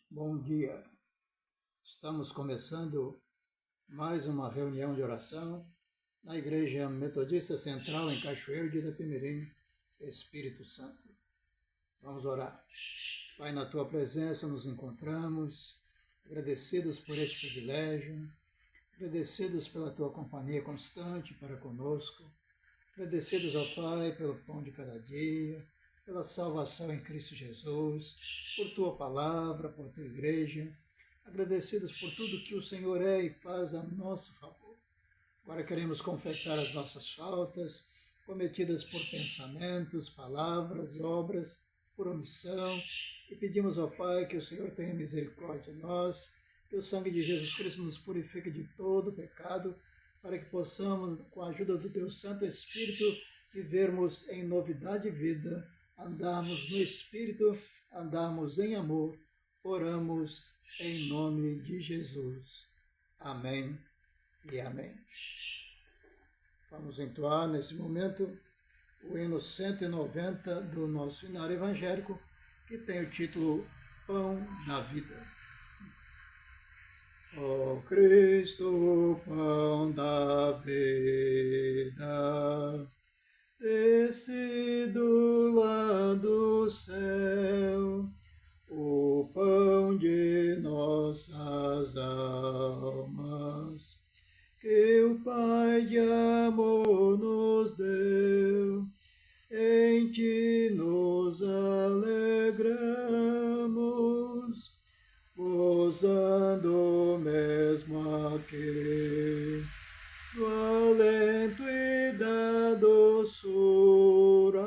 Bom dia. Estamos começando mais uma reunião de oração na Igreja Metodista Central em Cachoeiro de Itapemirim, Espírito Santo. Vamos orar. Pai, na Tua presença nos encontramos, agradecidos por este privilégio, agradecidos pela Tua companhia constante para conosco, agradecidos ao Pai pelo pão de cada dia, pela salvação em Cristo Jesus, por Tua palavra, por Tua igreja, agradecidos por tudo que o Senhor é e faz a nosso favor. Agora queremos confessar as nossas faltas, cometidas por pensamentos, palavras, obras, por omissão, e pedimos ao Pai que o Senhor tenha misericórdia de nós, que o sangue de Jesus Cristo nos purifique de todo pecado, para que possamos, com a ajuda do Teu Santo Espírito, vivermos em novidade de vida, andarmos no Espírito, andarmos em amor, oramos em nome de Jesus. Amém e amém. Vamos entoar nesse momento o hino 190 do nosso hinário evangélico, que tem o título Pão da Vida. Ó Cristo, pão da vida, descido lá do céu, o pão de nossas almas, que o Pai de amor nos deu, em Ti nos alegramos, gozando mesmo aqui do alento e da doçura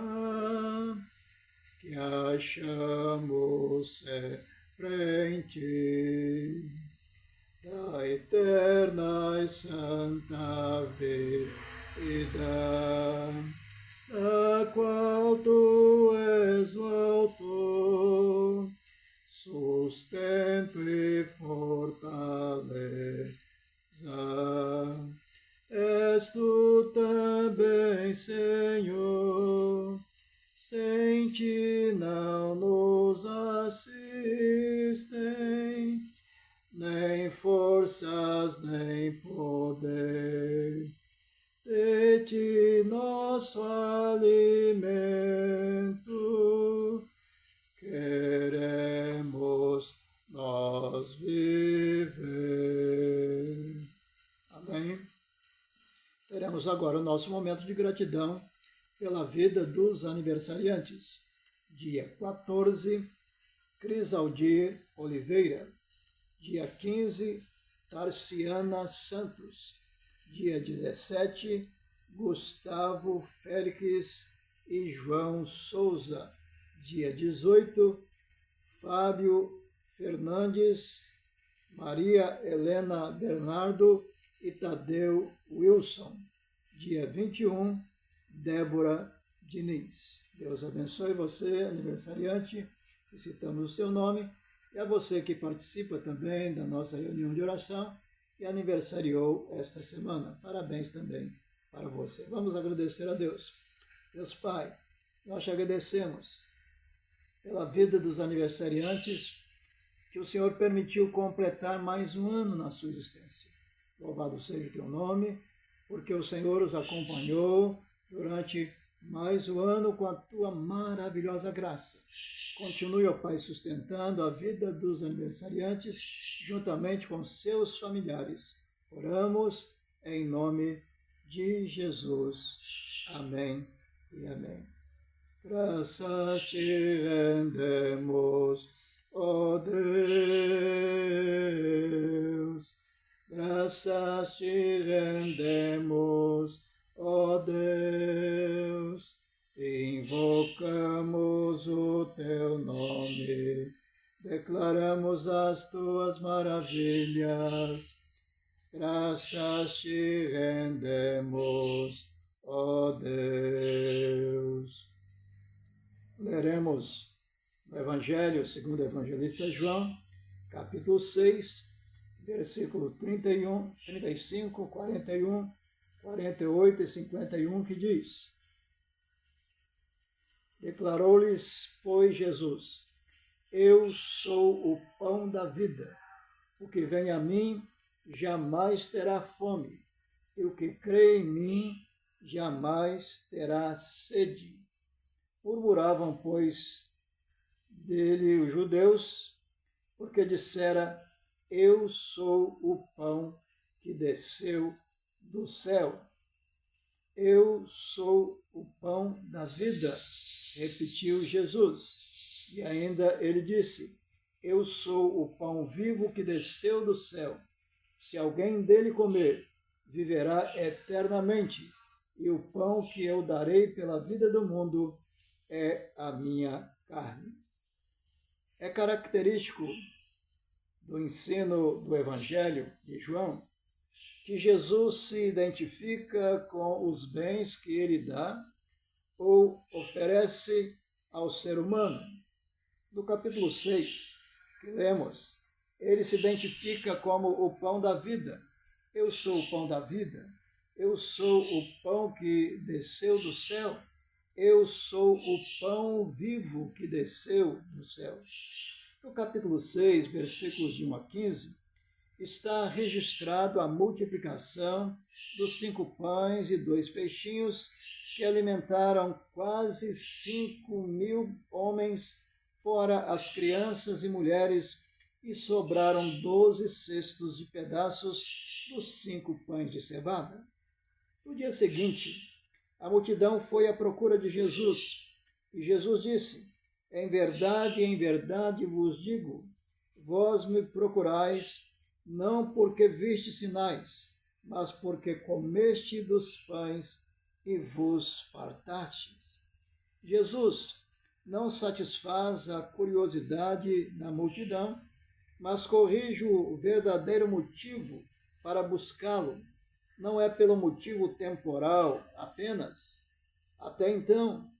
que achamos sempre em Ti, da eterna e santa vida, da qual Tu és o autor, sustento e fortaleza. És Tu também, Senhor, sem Ti não nos assistem, nem forças, nem poder. De Ti nosso alimento, queremos nós viver. Amém? Teremos agora o nosso momento de gratidão pela vida dos aniversariantes. Dia 14, Crisaldir Oliveira. Dia 15, Tarciana Santos. Dia 17, Gustavo Félix e João Souza. Dia 18, Fábio Fernandes, Maria Helena Bernardo e Tadeu Wilson. Dia 21, Débora Diniz. Deus abençoe você, aniversariante, que citamos o seu nome, e a você que participa também da nossa reunião de oração e aniversariou esta semana. Parabéns também para você. Vamos agradecer a Deus. Deus Pai, nós te agradecemos pela vida dos aniversariantes que o Senhor permitiu completar mais um ano na sua existência. Louvado seja o teu nome, porque o Senhor os acompanhou durante mais um ano com a tua maravilhosa graça. Continue, ó Pai, sustentando a vida dos aniversariantes juntamente com seus familiares. Oramos em nome de Jesus. Amém e amém. Graças te rendemos, ó Deus. Graças te rendemos, ó Deus. Invocamos o teu nome, declaramos as tuas maravilhas. Graças te rendemos, ó Deus. Leremos no Evangelho segundo o evangelista João, capítulo 6, versículo 31, 35, 41, 48 e 51, que diz: Declarou-lhes, pois, Jesus: Eu sou o pão da vida. O que vem a mim jamais terá fome, e o que crê em mim jamais terá sede. Murmuravam, pois, dele os judeus, porque dissera: Eu sou o pão que desceu do céu. Eu sou o pão da vida, repetiu Jesus. E ainda ele disse: Eu sou o pão vivo que desceu do céu. Se alguém dele comer, viverá eternamente. E o pão que eu darei pela vida do mundo é a minha carne. É característico do ensino do Evangelho de João que Jesus se identifica com os bens que ele dá ou oferece ao ser humano. No capítulo 6, que lemos, ele se identifica como o pão da vida. Eu sou o pão da vida. Eu sou o pão que desceu do céu. Eu sou o pão vivo que desceu do céu. No capítulo 6, versículos de 1 a 15, está registrado a multiplicação dos 5 pães e 2 peixinhos que alimentaram quase 5.000 homens, fora as crianças e mulheres, e sobraram 12 cestos de pedaços dos 5 pães de cevada. No dia seguinte, a multidão foi à procura de Jesus, e Jesus disse: em verdade vos digo, vós me procurais, não porque viste sinais, mas porque comeste dos pães e vos fartastes. Jesus não satisfaz a curiosidade da multidão, mas corrige o verdadeiro motivo para buscá-lo. Não é pelo motivo temporal apenas. Até então,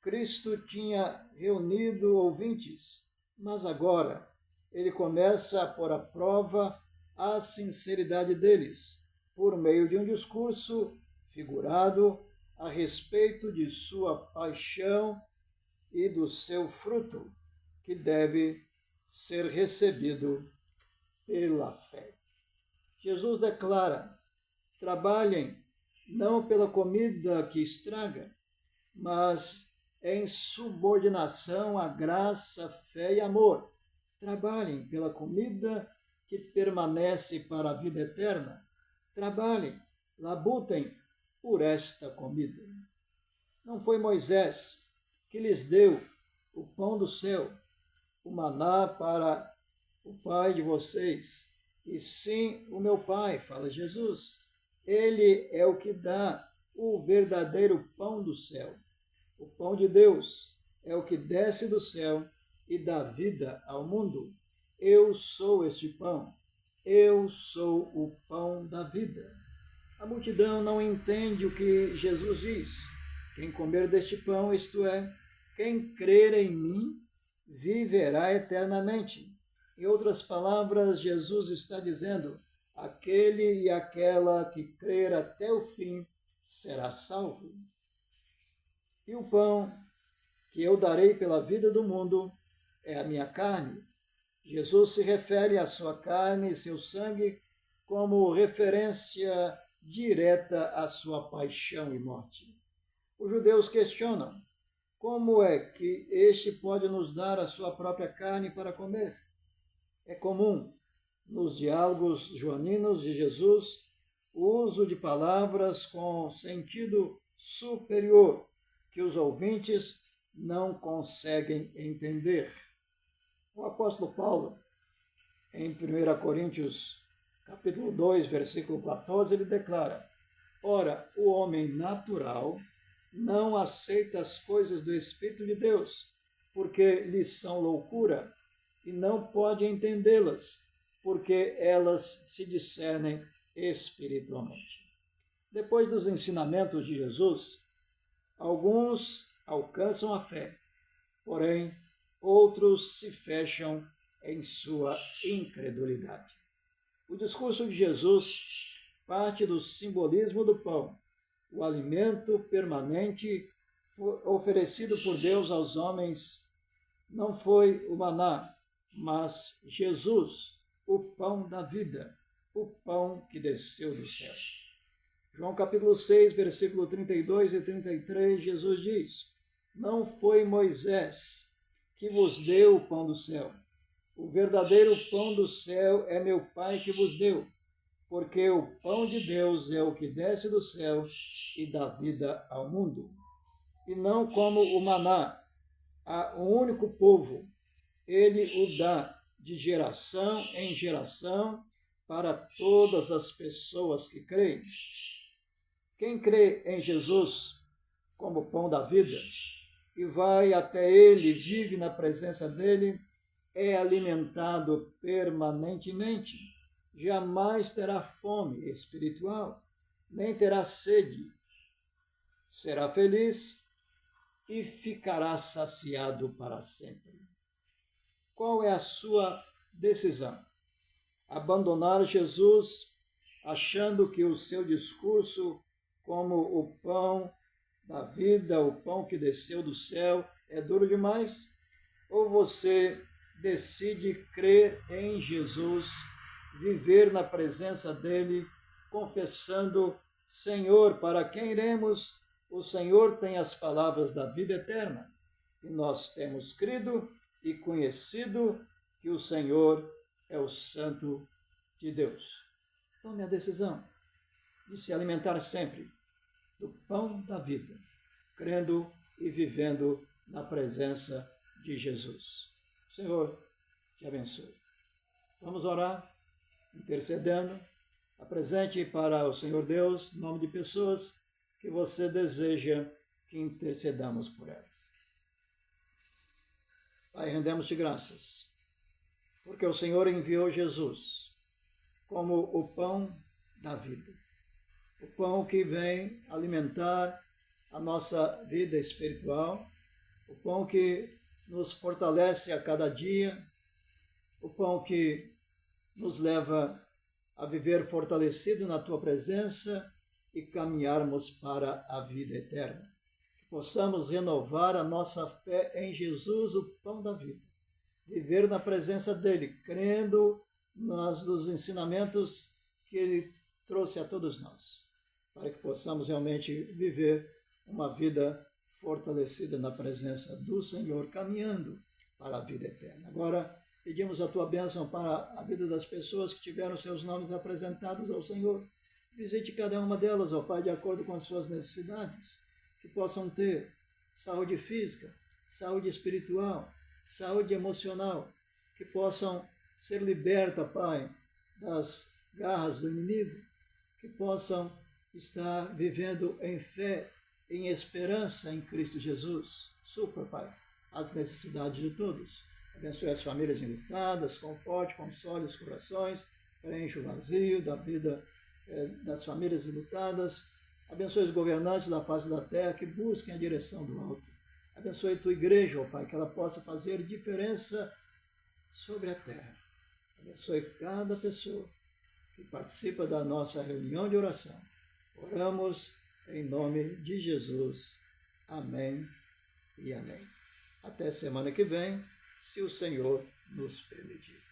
Cristo tinha reunido ouvintes, mas agora ele começa a pôr à prova a sinceridade deles, por meio de um discurso figurado a respeito de sua paixão e do seu fruto, que deve ser recebido pela fé. Jesus declara: trabalhem não pela comida que estraga, mas em subordinação à graça, fé e amor. Trabalhem pela comida que permanece para a vida eterna. Trabalhem, labutem por esta comida. Não foi Moisés que lhes deu o pão do céu, o maná para o Pai de vocês, e sim o meu Pai, fala Jesus. Ele é o que dá o verdadeiro pão do céu. O pão de Deus é o que desce do céu e dá vida ao mundo. Eu sou este pão. Eu sou o pão da vida. A multidão não entende o que Jesus diz. Quem comer deste pão, isto é, quem crer em mim, viverá eternamente. Em outras palavras, Jesus está dizendo: aquele e aquela que crer até o fim será salvo. E o pão que eu darei pela vida do mundo é a minha carne. Jesus se refere à sua carne e seu sangue como referência direta à sua paixão e morte. Os judeus questionam: como é que este pode nos dar a sua própria carne para comer? É comum, nos diálogos joaninos de Jesus, o uso de palavras com sentido superior, que os ouvintes não conseguem entender. O apóstolo Paulo, em 1 Coríntios capítulo 2, versículo 14, ele declara: ora, o homem natural não aceita as coisas do Espírito de Deus, porque lhes são loucura, e não pode entendê-las, porque elas se discernem espiritualmente. Depois dos ensinamentos de Jesus, alguns alcançam a fé, porém outros se fecham em sua incredulidade. O discurso de Jesus parte do simbolismo do pão, o alimento permanente oferecido por Deus aos homens não foi o maná, mas Jesus, o pão da vida, o pão que desceu do céu. João capítulo 6, versículo 32 e 33, Jesus diz: não foi Moisés que vos deu o pão do céu. O verdadeiro pão do céu é meu Pai que vos deu, porque o pão de Deus é o que desce do céu e dá vida ao mundo. E não como o maná, a um único povo, ele o dá de geração em geração para todas as pessoas que creem. Quem crê em Jesus como pão da vida e vai até ele, vive na presença dele, é alimentado permanentemente. Jamais terá fome espiritual, nem terá sede. Será feliz e ficará saciado para sempre. Qual é a sua decisão? Abandonar Jesus, achando que o seu discurso, como o pão da vida, o pão que desceu do céu, é duro demais? Ou você decide crer em Jesus, viver na presença dele, confessando: Senhor, para quem iremos? O Senhor tem as palavras da vida eterna. E nós temos crido e conhecido que o Senhor é o Santo de Deus. Tome a decisão de se alimentar sempre do pão da vida, crendo e vivendo na presença de Jesus. O Senhor te abençoe. Vamos orar, intercedendo. Apresente para o Senhor Deus nome de pessoas que você deseja que intercedamos por elas. Pai, rendemos-te graças, porque o Senhor enviou Jesus como o pão da vida, o pão que vem alimentar a nossa vida espiritual, o pão que nos fortalece a cada dia, o pão que nos leva a viver fortalecido na tua presença e caminharmos para a vida eterna. Que possamos renovar a nossa fé em Jesus, o pão da vida. Viver na presença dele, crendo nos ensinamentos que ele trouxe a todos nós, para que possamos realmente viver uma vida fortalecida na presença do Senhor, caminhando para a vida eterna. Agora, pedimos a tua bênção para a vida das pessoas que tiveram seus nomes apresentados ao Senhor. Visite cada uma delas, ó Pai, de acordo com as suas necessidades, que possam ter saúde física, saúde espiritual, saúde emocional, que possam ser libertas, Pai, das garras do inimigo, que possam estar vivendo em fé, em esperança em Cristo Jesus. Supra, Pai, as necessidades de todos. Abençoe as famílias enlutadas, conforte, console os corações, preenche o vazio da vida das famílias enlutadas. Abençoe os governantes da face da terra que busquem a direção do alto. Abençoe a tua igreja, ó Pai, que ela possa fazer diferença sobre a terra. Abençoe cada pessoa que participa da nossa reunião de oração. Oramos em nome de Jesus. Amém e amém. Até semana que vem, se o Senhor nos permitir.